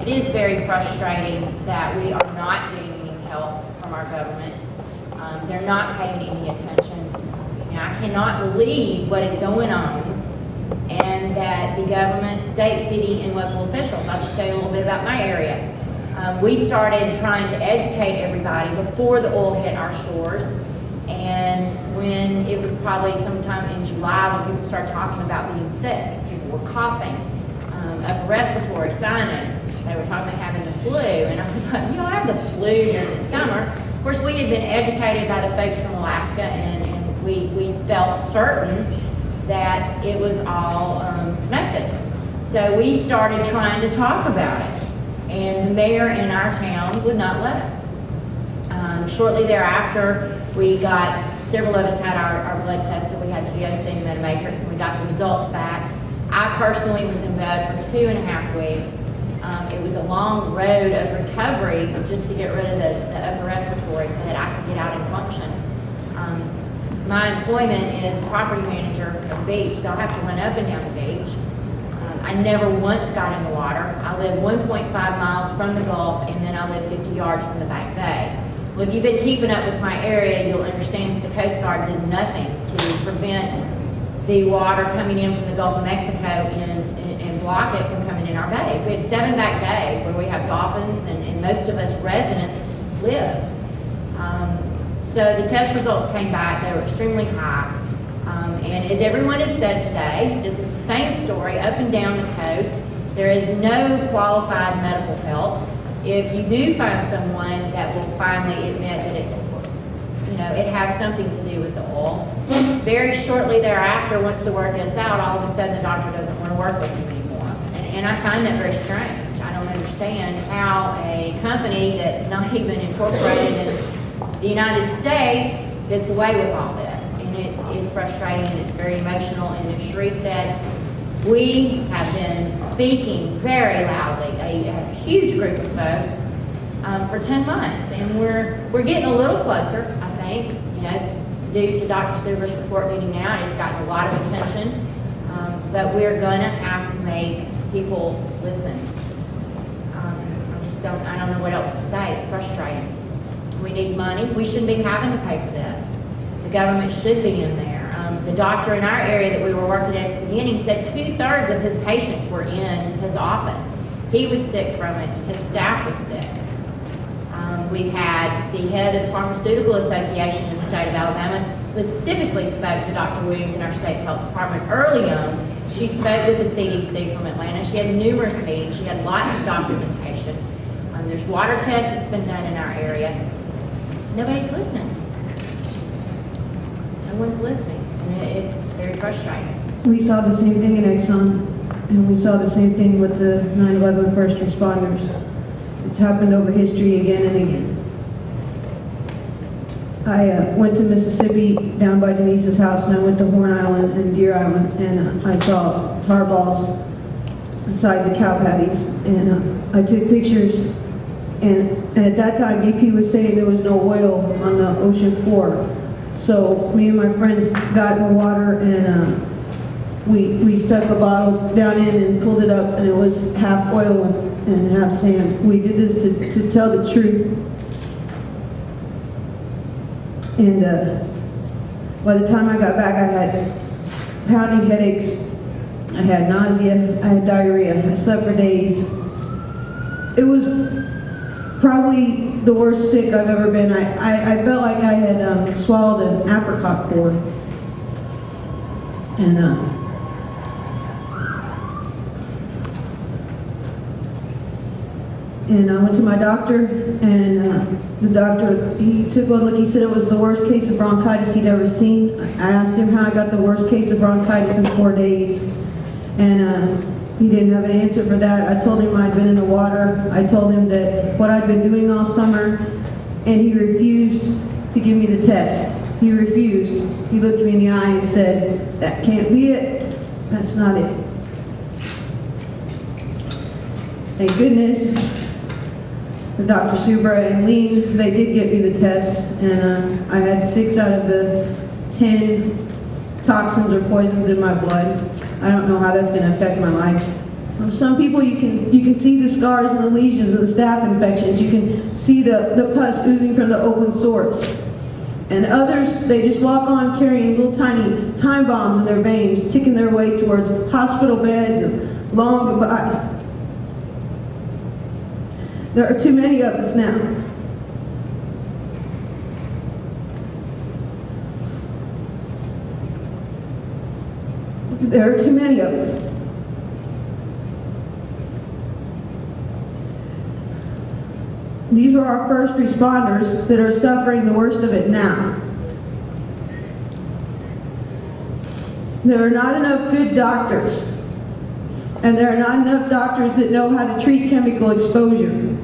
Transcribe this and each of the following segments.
It is very frustrating that we are not getting any help from our government. They're not paying any attention. And I cannot believe what is going on, and that the government, state, city, and local officials, I'll just tell you a little bit about my area. We started trying to educate everybody before the oil hit our shores, and when it was probably sometime in July when people started talking about being sick, people were coughing, upper respiratory, sinus, they were talking about having the flu, and I was like, you don't have the flu during the summer. Of course, we had been educated by the folks from Alaska, and we felt certain that it was all connected. So we started trying to talk about it, and the mayor in our town would not let us. Shortly thereafter, several of us had our blood tested. We had the VOC and Metamatrix, and we got the results back. I personally was in bed for 2.5 weeks. It was a long road of recovery just to get rid of the upper respiratory so that I could get out and function. My employment is property manager at the beach, so I have to run up and down the beach. I never once got in the water. I live 1.5 miles from the Gulf, and then I live 50 yards from the Back Bay. Well, if you've been keeping up with my area, you'll understand that the Coast Guard did nothing to prevent the water coming in from the Gulf of Mexico and block it from coming in our bays. We have 7 back bays where we have dolphins, and most of us residents live. So the test results came back. They were extremely high. And as everyone has said today, this is the same story up and down the coast. There is no qualified medical help. If you do find someone that will finally admit that it has something to do with the oil, very shortly thereafter, once the word gets out, all of a sudden the doctor doesn't want to work with you anymore. And I find that very strange. I don't understand how a company that's not even incorporated in the United States gets away with all this. And it is frustrating, and it's very emotional. And as Cherri said, we have been speaking very loudly, a huge group of folks, for 10 months. And we're getting a little closer, I think, due to Dr. Subra's report getting out. It's gotten a lot of attention, but we're gonna have to make people listen. I don't know what else to say. It's frustrating. We need money. We shouldn't be having to pay for this. The government should be in there. The doctor in our area that we were working at the beginning said 2/3 of his patients were in his office. He was sick from it. His staff was sick. We've had the head of the Pharmaceutical Association in the state of Alabama specifically spoke to Dr. Williams in our state health department early on. She spoke with the CDC from Atlanta. She had numerous meetings. She had lots of documentation. There's water tests that's been done in our area. Nobody's listening. No one's listening. And it's very frustrating. We saw the same thing in Exxon, and we saw the same thing with the 9/11 first responders. It's happened over history again and again. I went to Mississippi down by Denise's house, and I went to Horn Island and Deer Island, and I saw tar balls the size of cow patties, and I took pictures. And at that time, BP was saying there was no oil on the ocean floor. So me and my friends got in the water, and we stuck a bottle down in and pulled it up, and it was half oil and half sand. We did this to tell the truth. And by the time I got back, I had pounding headaches, I had nausea, I had diarrhea, I slept for days. It was probably the worst sick I've ever been. I felt like I had swallowed an apricot core. And I went to my doctor, and the doctor, he took one look. He said it was the worst case of bronchitis he'd ever seen. I asked him how I got the worst case of bronchitis in 4 days, and he didn't have an answer for that. I told him I'd been in the water. I told him that what I'd been doing all summer, and he refused to give me the test. He refused. He looked me in the eye and said, "That can't be it. That's not it." Thank goodness for Dr. Subra and Lean, they did get me the test, and I had 6 out of the 10 toxins or poisons in my blood. I don't know how that's going to affect my life. Some people, you can see the scars and the lesions and the staph infections. You can see the pus oozing from the open sores. And others, they just walk on carrying little tiny time bombs in their veins, ticking their way towards hospital beds and long goodbyes. There are too many of us now. There are too many of us. These are our first responders that are suffering the worst of it now. There are not enough good doctors, and there are not enough doctors that know how to treat chemical exposure.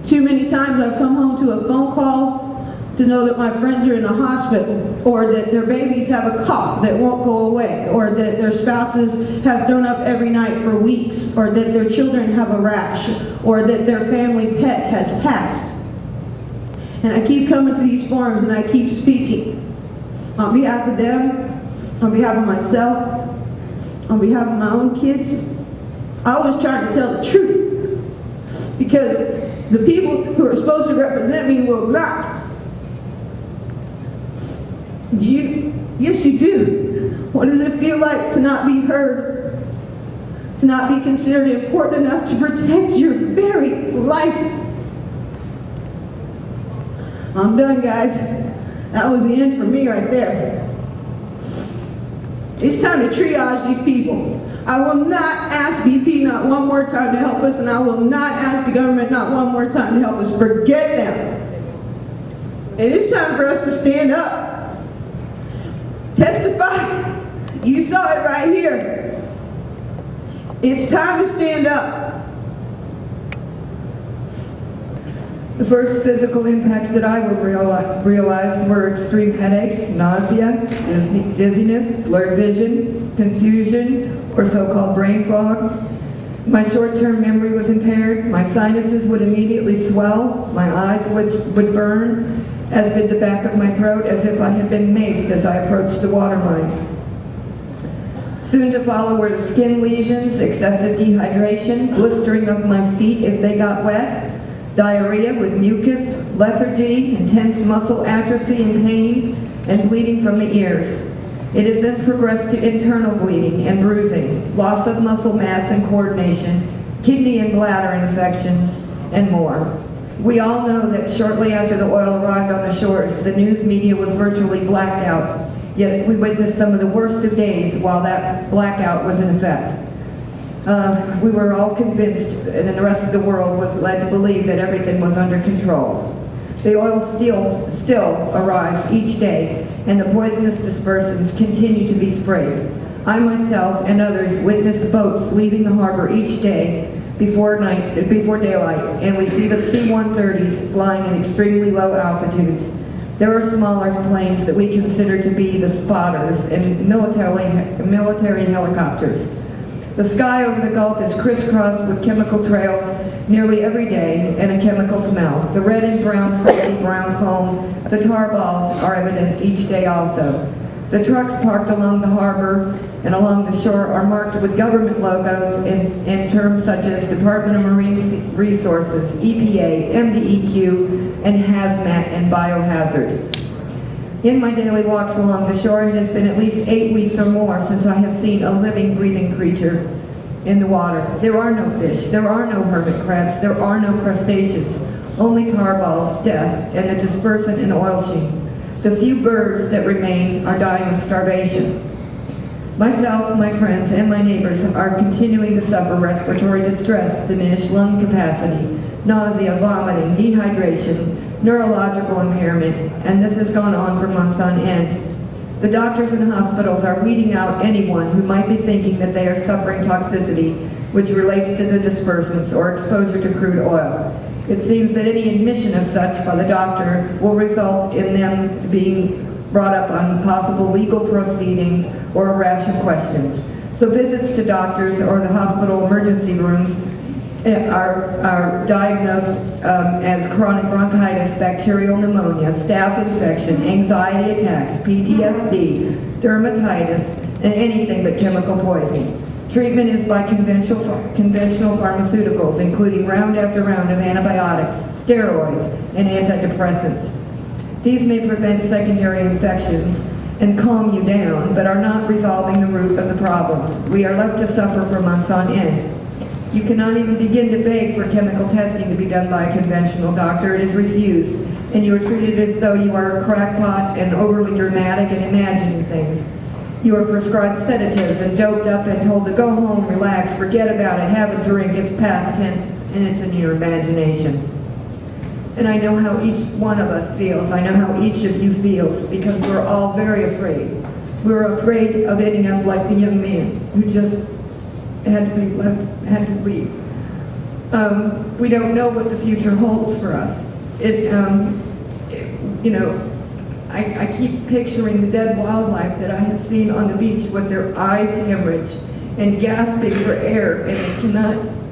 Too many times I've come home to a phone call to know that my friends are in the hospital, or that their babies have a cough that won't go away, or that their spouses have thrown up every night for weeks, or that their children have a rash, or that their family pet has passed. And I keep coming to these forums and I keep speaking on behalf of them, on behalf of myself, on behalf of my own kids. I was trying to tell the truth, because the people who are supposed to represent me will not. Yes, you do. What does it feel like to not be heard? To not be considered important enough to protect your very life? I'm done, guys. That was the end for me right there. It's time to triage these people. I will not ask BP not one more time to help us, and I will not ask the government not one more time to help us. Forget them. It is time for us to stand up. Testify. You saw it right here. It's time to stand up. The first physical impacts that I realized were extreme headaches, nausea, dizziness, blurred vision, confusion, or so-called brain fog. My short-term memory was impaired. My sinuses would immediately swell. My eyes would burn, as did the back of my throat, as if I had been maced as I approached the waterline. Soon to follow were the skin lesions, excessive dehydration, blistering of my feet if they got wet, diarrhea with mucus, lethargy, intense muscle atrophy and pain, and bleeding from the ears. It has then progressed to internal bleeding and bruising, loss of muscle mass and coordination, kidney and bladder infections, and more. We all know that shortly after the oil arrived on the shores, the news media was virtually blacked out, yet we witnessed some of the worst of days while that blackout was in effect. We were all convinced, and the rest of the world was led to believe that everything was under control. The oil still arrives each day, and the poisonous dispersants continue to be sprayed. I myself and others witnessed boats leaving the harbor each day before daylight, and we see the C-130s flying in extremely low altitudes. There are smaller planes that we consider to be the spotters and military helicopters. The sky over the Gulf is crisscrossed with chemical trails nearly every day and a chemical smell. The red and brown frothy brown foam, the tar balls are evident each day also. The trucks parked along the harbor and along the shore are marked with government logos in terms such as Department of Marine Resources, EPA, MDEQ, and hazmat and biohazard. In my daily walks along the shore, it has been at least 8 weeks or more since I have seen a living, breathing creature in the water. There are no fish, there are no hermit crabs, there are no crustaceans, only tar balls, death, and the dispersant and oil sheen. The few birds that remain are dying of starvation. Myself, my friends, and my neighbors are continuing to suffer respiratory distress, diminished lung capacity, nausea, vomiting, dehydration, neurological impairment, and this has gone on for months on end. The doctors and hospitals are weeding out anyone who might be thinking that they are suffering toxicity, which relates to the dispersants or exposure to crude oil. It seems that any admission of such by the doctor will result in them being brought up on possible legal proceedings or a rash of questions. So visits to doctors or the hospital emergency rooms are diagnosed as chronic bronchitis, bacterial pneumonia, staph infection, anxiety attacks, PTSD, dermatitis, and anything but chemical poisoning. Treatment is by conventional pharmaceuticals, including round after round of antibiotics, steroids, and antidepressants. These may prevent secondary infections and calm you down, but are not resolving the root of the problems. We are left to suffer for months on end. You cannot even begin to beg for chemical testing to be done by a conventional doctor. It is refused, and you are treated as though you are a crackpot and overly dramatic and imagining things. You are prescribed sedatives and doped up and told to go home, relax, forget about it, have a drink, it's past tense, and it's in your imagination. And I know how each one of us feels. I know how each of you feels, because we're all very afraid. We're afraid of ending up like the young man who just had to leave. We don't know what the future holds for us. I keep picturing the dead wildlife that I have seen on the beach with their eyes hemorrhaged and gasping for air, and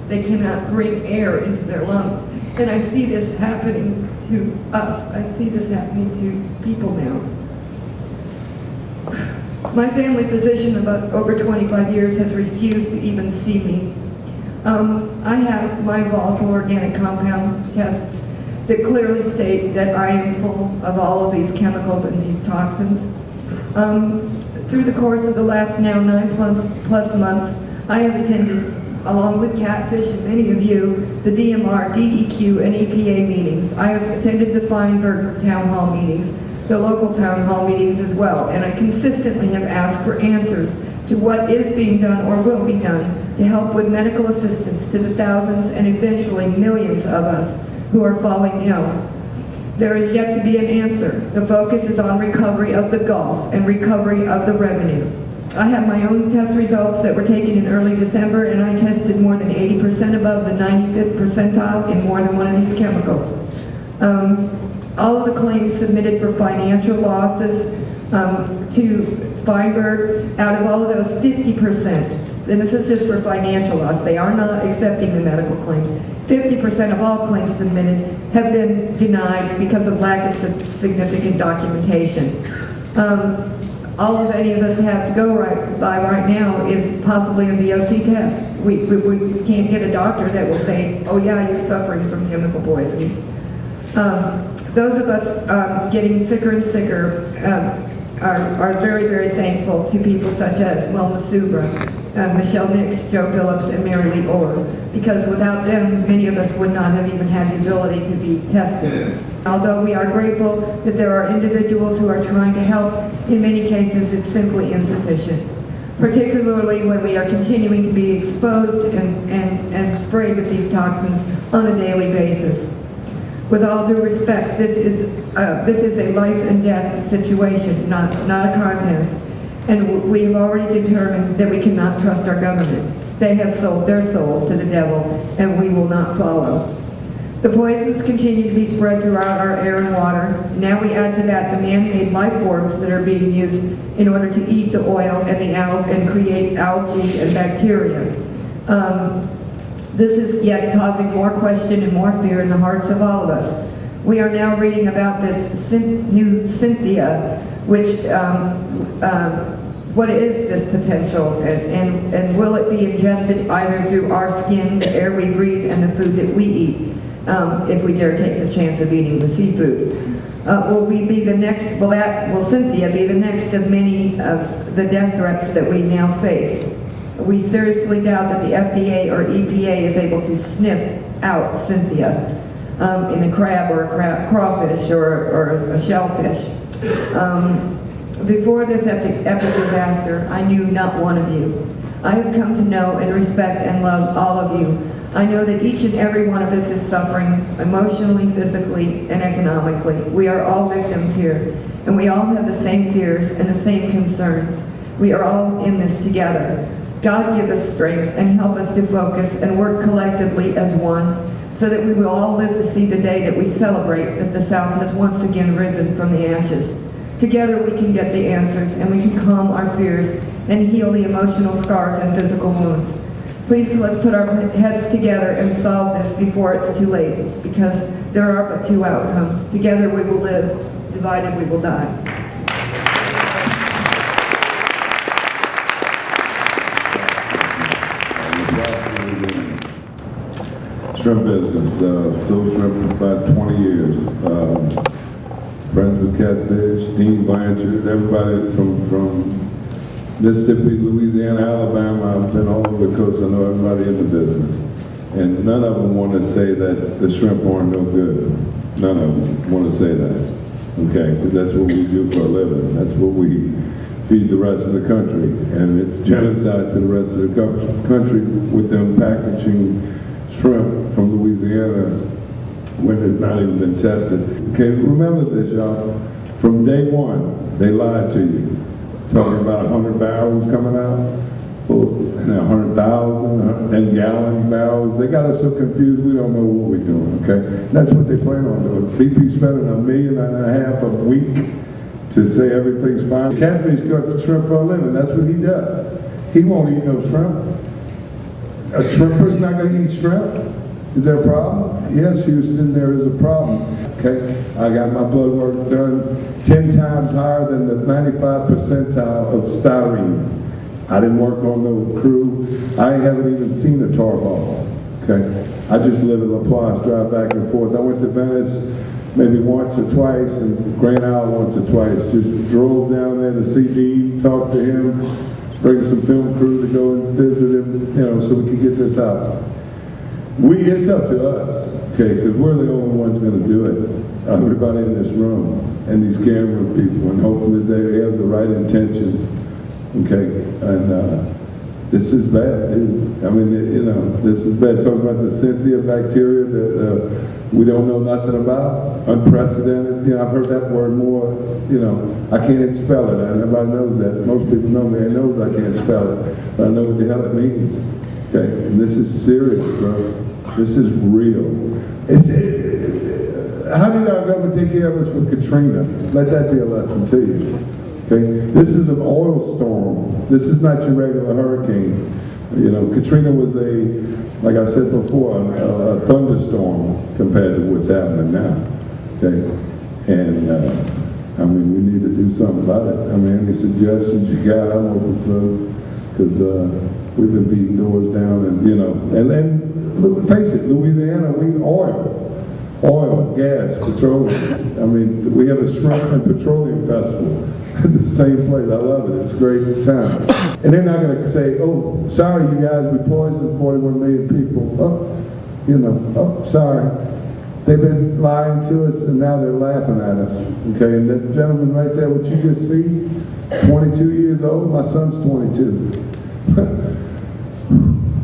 they cannot bring air into their lungs. And I see this happening to us. I see this happening to people now. My family physician of over 25 years has refused to even see me. I have my volatile organic compound tests that clearly state that I am full of all of these chemicals and these toxins. Through the course of the last now 9+ months, I have attended, along with Catfish and many of you, the DMR, DEQ, and EPA meetings. I have attended the Feinberg town hall meetings, the local town hall meetings as well, and I consistently have asked for answers to what is being done or will be done to help with medical assistance to the thousands and eventually millions of us who are falling ill. There is yet to be an answer. The focus is on recovery of the Gulf and recovery of the revenue. I have my own test results that were taken in early December, and I tested more than 80% above the 95th percentile in more than one of these chemicals. All of the claims submitted for financial losses to Feinberg, out of all of those 50%, and this is just for financial loss, they are not accepting the medical claims, 50% of all claims submitted have been denied because of lack of significant documentation. All of any of us have to go by right now is possibly a VOC test. We can't get a doctor that will say, oh yeah, you're suffering from chemical poisoning. Those of us getting sicker and sicker are very, very thankful to people such as Wilma Subra, Michelle Nix, Joe Phillips, and Mary Lee Orr, because without them, many of us would not have even had the ability to be tested. Although we are grateful that there are individuals who are trying to help, in many cases it's simply insufficient, particularly when we are continuing to be exposed and sprayed with these toxins on a daily basis. With all due respect, this is a life and death situation, not a contest. And we have already determined that we cannot trust our government. They have sold their souls to the devil, and we will not follow. The poisons continue to be spread throughout our air and water. Now we add to that the man-made life forms that are being used in order to eat the oil and the algae and create algae and bacteria. This is yet causing more question and more fear in the hearts of all of us. We are now reading about this new Cynthia, which, what is this potential, and will it be ingested either through our skin, the air we breathe, and the food that we eat, if we dare take the chance of eating the seafood? Will Cynthia be the next of many of the death threats that we now face? We seriously doubt that the FDA or EPA is able to sniff out Cynthia in a crab or a crawfish or a shellfish. Before this epic disaster, I knew not one of you. I have come to know and respect and love all of you. I know that each and every one of us is suffering emotionally, physically, and economically. We are all victims here, and we all have the same fears and the same concerns. We are all in this together. God give us strength and help us to focus and work collectively as one, so that we will all live to see the day that we celebrate that the South has once again risen from the ashes. Together we can get the answers, and we can calm our fears and heal the emotional scars and physical wounds. Please, let's put our heads together and solve this before it's too late, because there are but two outcomes. Together we will live, divided we will die. shrimp business. Sold shrimp for about 20 years. Friends with Catfish, Dean Blanchard, everybody from Mississippi, Louisiana, Alabama. I've been all over the coast. I know everybody in the business. And none of them want to say that the shrimp aren't no good. None of them want to say that. Okay, because that's what we do for a living. That's what we feed the rest of the country. And it's genocide to the rest of the country with them packaging shrimp from Louisiana when it's not even been tested. Okay, remember this, y'all. From day one, they lied to you. Talking about 100 barrels coming out, 100,000, 10 gallons, barrels. They got us so confused we don't know what we're doing, okay? That's what they plan on doing. BP spending $1.5 million a week to say everything's fine. Catfish cuts shrimp for a living. That's what he does. He won't eat no shrimp. A shrimper's not going to eat shrimp? Is there a problem? Yes, Houston, there is a problem. Okay, I got my blood work done 10 times higher than the 95th percentile of styrene. I didn't work on no crew. I haven't even seen a tar ball. Okay, I just live in La Place, drive back and forth. I went to Venice maybe once or twice, and Grand Isle once or twice. Just drove down there to see Dean, talk to him, bring some film crew to go and visit him, you know, so we could get this out. It's up to us, okay, because we're the only ones going to do it. Everybody in this room and these camera people, and hopefully they have the right intentions, okay. And this is bad, dude. I mean, you know, this is bad. Talking about the Cynthia bacteria that we don't know nothing about, unprecedented. You know, I've heard that word more. You know, I can't even spell it. And everybody knows that. Most people know me. They knows I can't spell it, but I know what the hell it means. Okay, and this is serious, bro. This is real. How did our government take care of us with Katrina? Let that be a lesson to you. Okay, this is an oil storm. This is not your regular hurricane. You know, Katrina was like I said before, a thunderstorm compared to what's happening now. Okay, and I mean, we need to do something about it. I mean, any suggestions you got, I'm open for, because we've been beating doors down, and you know, and then face it, Louisiana, we oil, gas, petroleum. I mean, we have a shrimp and petroleum festival at the same place. I love it. It's a great time. And they're not going to say, oh, sorry, you guys, we poisoned 41 million people. Oh, you know, oh, sorry. They've been lying to us, and now they're laughing at us. Okay, and that gentleman right there, what you just see, 22 years old, my son's 22.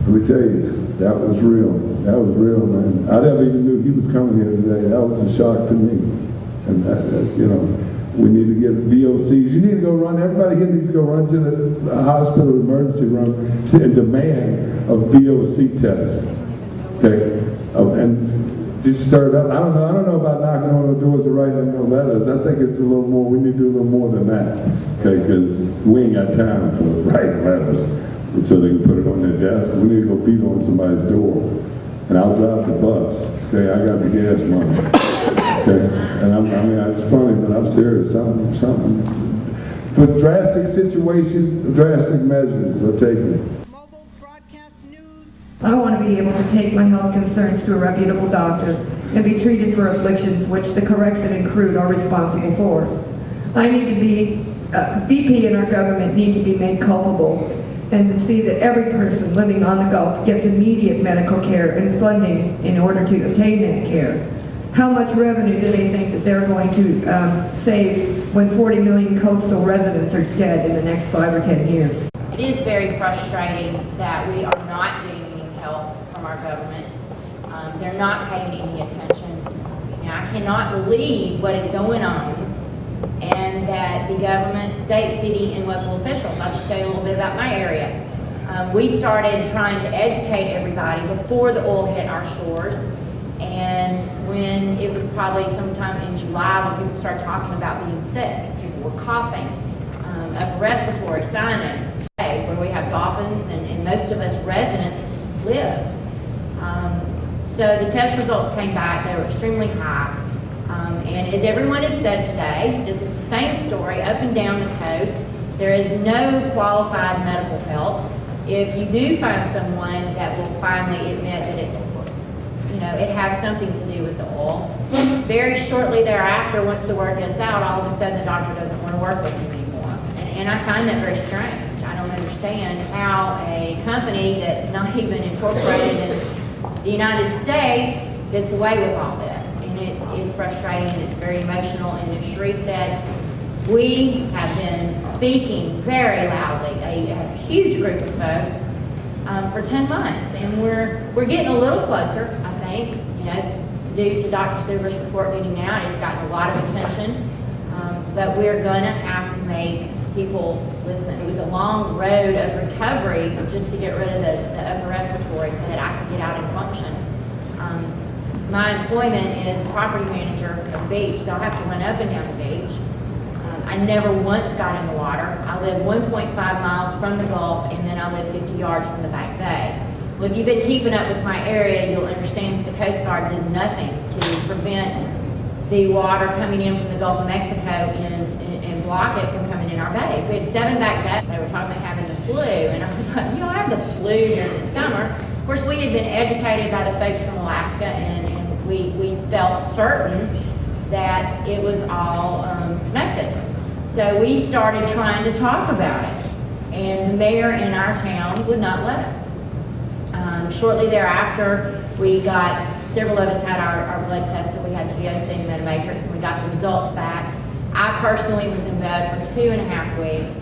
Let me tell you, that was real. That was real, man. I never even knew he was coming here today. That was a shock to me. And you know, we need to get VOCs. You need to go run. Everybody here needs to go run to the hospital emergency room and demand a VOC test. Okay, and just stir it up. I don't know about knocking on the doors and writing no letters. I think it's a little more. We need to do a little more than that. Okay, because we ain't got time for writing letters until they can put it on their desk. We need to go beat on somebody's door. And I'll drive the bus. Okay, I got the gas money. Okay, and I mean, it's funny, but I'm serious. Something. For drastic situations, drastic measures are taken. Mobile broadcast news. I want to be able to take my health concerns to a reputable doctor and be treated for afflictions which the Corexit and crude are responsible for. I need to be, BP and our government need to be made culpable, and to see that every person living on the Gulf gets immediate medical care and funding in order to obtain that care. How much revenue do they think that they're going to save when 40 million coastal residents are dead in the next 5 or 10 years? It is very frustrating that we are not getting any help from our government. They're not paying any attention. Now, I cannot believe what is going on, and that the government, state, city, and local officials, I'll just tell you a little bit about my area. We started trying to educate everybody before the oil hit our shores, and when it was probably sometime in July when people started talking about being sick, people were coughing, upper respiratory, sinus, where we have dolphins and most of us residents live. So the test results came back, they were extremely high. And as everyone has said today, this is the same story up and down the coast. There is no qualified medical help. If you do find someone that will finally admit that it's, it has something to do with the oil. Very shortly thereafter, once the word gets out, all of a sudden the doctor doesn't want to work with him anymore. And I find that very strange. I don't understand how a company that's not even incorporated in the United States gets away with all this. And it is frustrating and it's very emotional. And as Cherri said, we have been speaking very loudly, a huge group of folks, for 10 months. And we're getting a little closer, I think, due to Dr. Subra's report getting out. It's gotten a lot of attention, but we're going to have to make people listen. It was a long road of recovery just to get rid of the upper respiratory so that I could get out and function. My employment is property manager of the beach, so I have to run up and down the beach. I never once got in the water. I live 1.5 miles from the Gulf, and then I live 50 yards from the Back Bay. Well, if you've been keeping up with my area, you'll understand that the Coast Guard did nothing to prevent the water coming in from the Gulf of Mexico and block it from coming in our bays. We had 7 back bays. They were talking about having the flu, and I was like, I have the flu during the summer. Of course, we had been educated by the folks from Alaska, and we felt certain that it was all connected. So we started trying to talk about it, and the mayor in our town would not let us. Shortly thereafter, several of us had our blood tests, so we had the VOC and Metamatrix, and we got the results back. I personally was in bed for 2.5 weeks.